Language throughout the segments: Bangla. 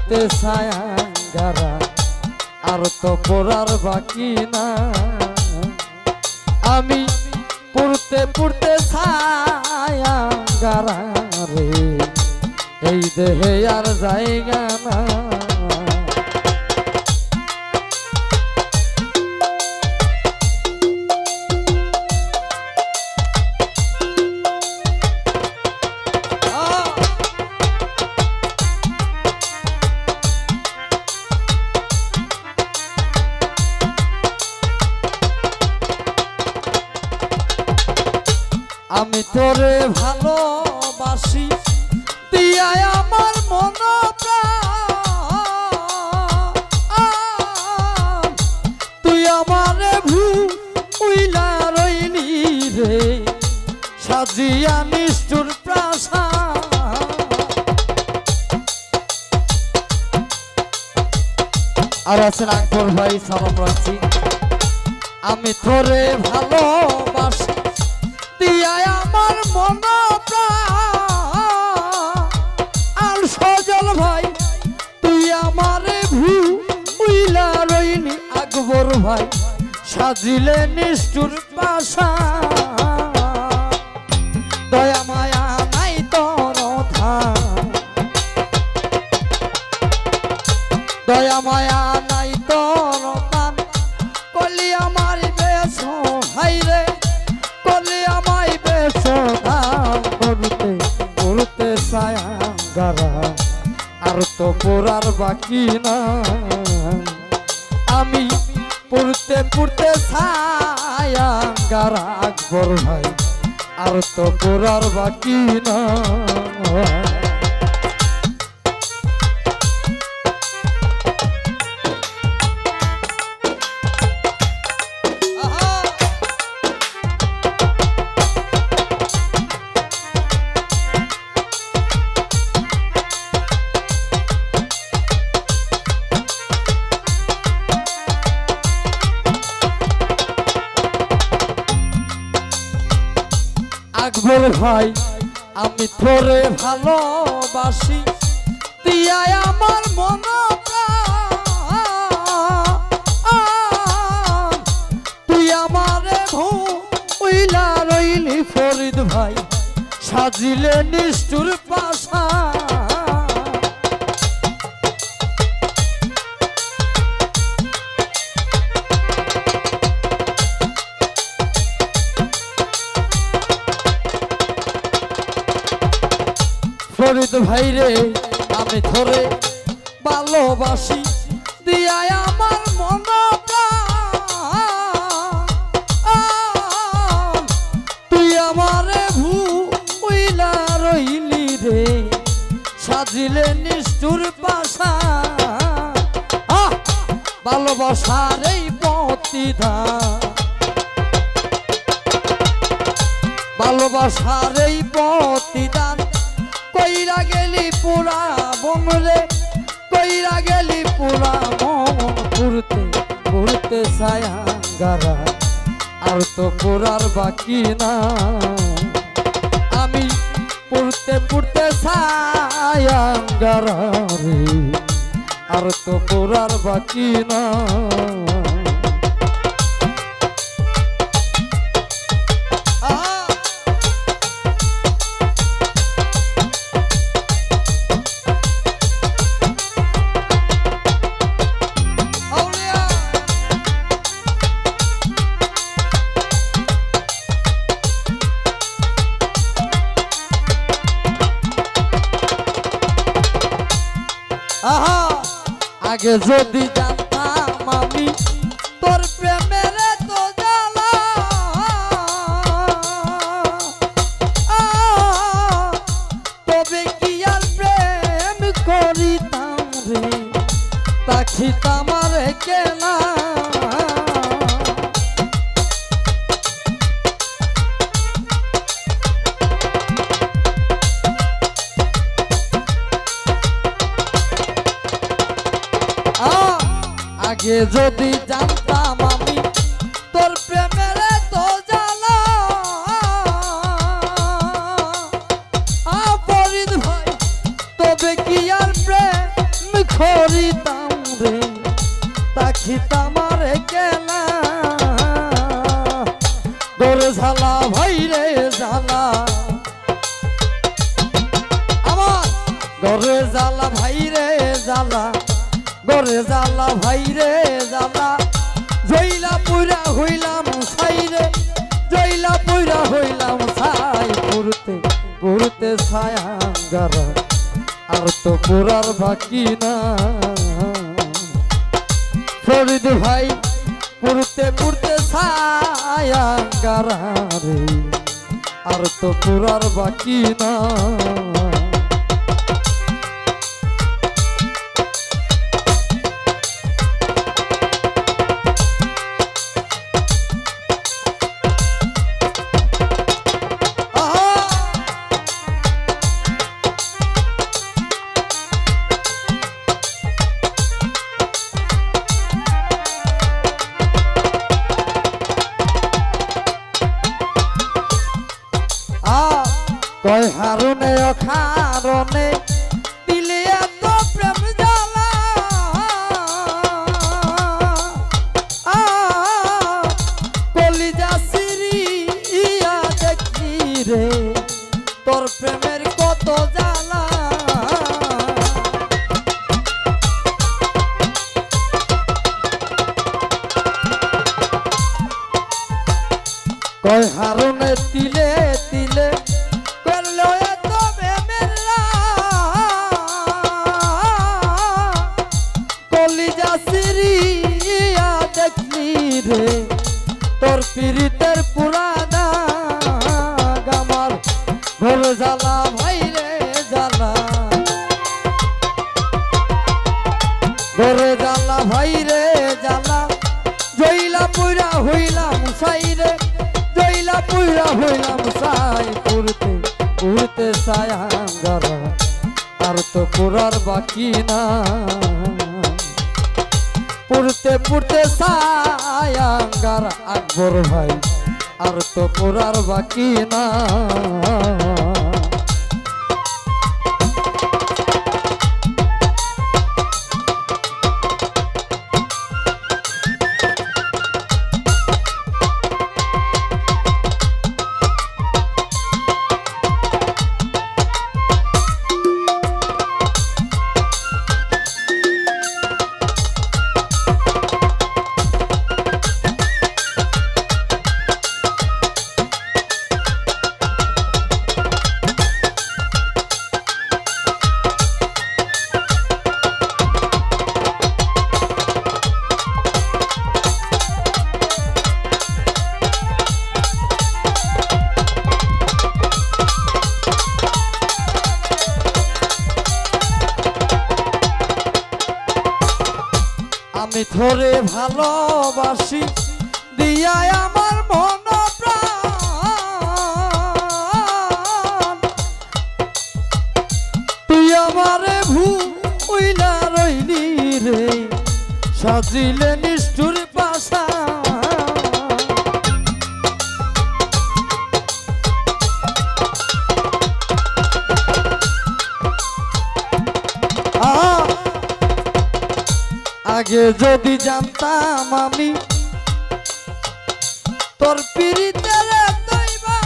পড়তে ছায়াঙ্গারা আর তো পড়ার বাকি না। আমি পড়তে পড়তে ছায়াঙ্গারা রে, এই দেহে আর জায়গা না। আমি তোরে ভালোবাসি দিয়া আমার মন প্রাণ, তুই আমারে ভুইলা রইলি রে, সাজিয়া নিষ্ঠুর প্রাসাদ। আর আছেন আকবর ভাই, সালাম রাখছি। আমি তোরে ভালোবাসি দিয়া আমার মন আর সজল ভাই, তুই আমারে ভুইলা রইলি। আকবর ভাই সাজিলে নিষ্ঠুর পাশা, দয়া মায়া নাই তোর দয়া মায়া নাই তোর তান, কলি আমার বেশ হাইরে, কলি আমায় বেশ পড়তে পড়তে ছায়াঙ্গারা আর তো পড়ার বাকি না। আমি পড়তে পড়তে ছায়াঙ্গারা আকবর ভাই আর তো পড়ার বাকি না। আকবর ভাই আমি তোরে ভালোবাসি দিয়া আমার মন প্রাণ, তুই আমারে ভুইলা রইলি ফরিদ ভাই, সাজিলে নিষ্ঠুর পাশা। ফরিদ ভাই রে আমি ধরে ভালোবাসি দিয়া আমার মন প্রাণ, তুই আমারে ভুইলা রইলি রে, সাজিলে নিষ্ঠুর পাশা। ভালোবাসার এই প্রতিদান, ভালোবাসার এই প্রতিদান কইরা গেলি পুরা মন রে, কইরা গেলি পুরা মন। পড়তে পড়তে ছায়াঙ্গারা আর তো পড়ার বাকি না। আমি পড়তে পড়তে ছায়াঙ্গারা রে, আর তো পড়ার বাকি না। আগে যদি জানতাম আমি তোর প্রেমের তো জ্বালা, তবে কি আর প্রেম করিতাম রে, তাকিতাম আর কেনা। আগে যদি জানতাম আমি তোর প্রেমের তো জ্বালা, ফরিদ ভাই তবে কি আর প্রেম গরে ঝালা ভাই রে ঝালা আমার গরে জ্বালা ভাই রে জ্বালা গরে জ্বালা ভাই রে জ্বালা জইলা পুরা হইলাম ছাই রে জইলা পুরা হইলাম ছাই পুরতে পুরতে ছায়াঙ্গারা আর তো পুরার বাকি না ফরিদ ভাই পুরতে পুরতে ছায়াঙ্গারা রে আর তো পুরার বাকি না কয় হারুনে অখারণে দিলে এত প্রেম জ্বালা কলিজা সিরিয়া দেখি রে তোর প্রেমের কত জ্বালা কয় হারুনে তিলে তিলে তোর পীড়িতের পুরানা গামার ঘর জ্বালা ভাই রে জ্বালা ঘরে জ্বালা ভাই রে জ্বালা জইলা পুরা হইলাম সাই রে জইলা পুরা হইলাম সাই পুরতে পুরতে ছায়াঙ্গারা আর তো পুরার বাকি না পুরতে পুরতে ছায়াঙ্গার আকবর ভাই আর তো পুরার বাকি না আমি ধরে ভালোবাসি দিয়া আমার মন প্রাণ তুই আমারে ভুইলা রইলি রে সাজিলে নিষ্ঠুর পাশা আগে যদি জানতাম আমি তোর পীড়িতের দইবা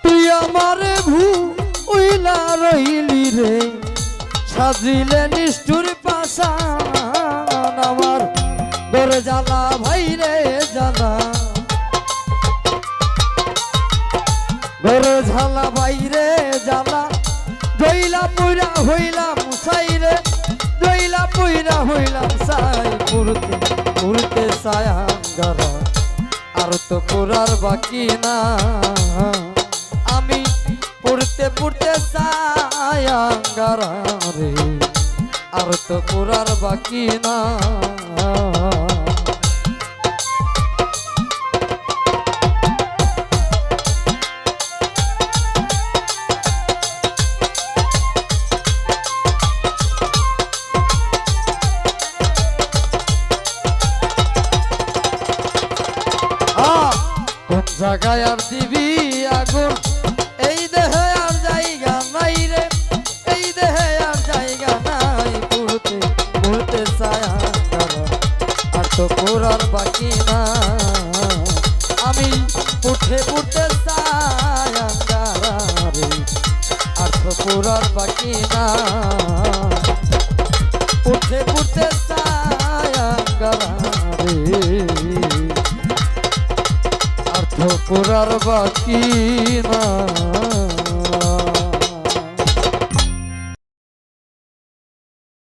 তুই আমারে ভুইলা রইলি রে সাজিলে নিষ্ঠুর পাশান আমার ঘরে জ্বালা ভাই রে জ্বালা ঘরে ঝালা ভাই রে জ্বালা জইলা পুরা হইলাম সাই রে জইলা পুরা হইলাম সাই পুরতে পুরতে ছায়াঙ্গারা আর তো পুরার বাকি না আমি পুরতে পুরতে ছায়াঙ্গারা রে আর তো পুরার বাকি না জাগায় আর দিবি আগুন এই দেহে আর জায়গা নাই রে এই দেহে আর জায়গা নাই পুরতে পুরতে ছায়াঙ্গারা আর তো পুরার বাকি না আমি উঠে উঠে চাই আঙ্গারে অর্থ পুরার বাকি না উঠে উঠে চাই আঙ্গারে অর্থ পুরার বাকি না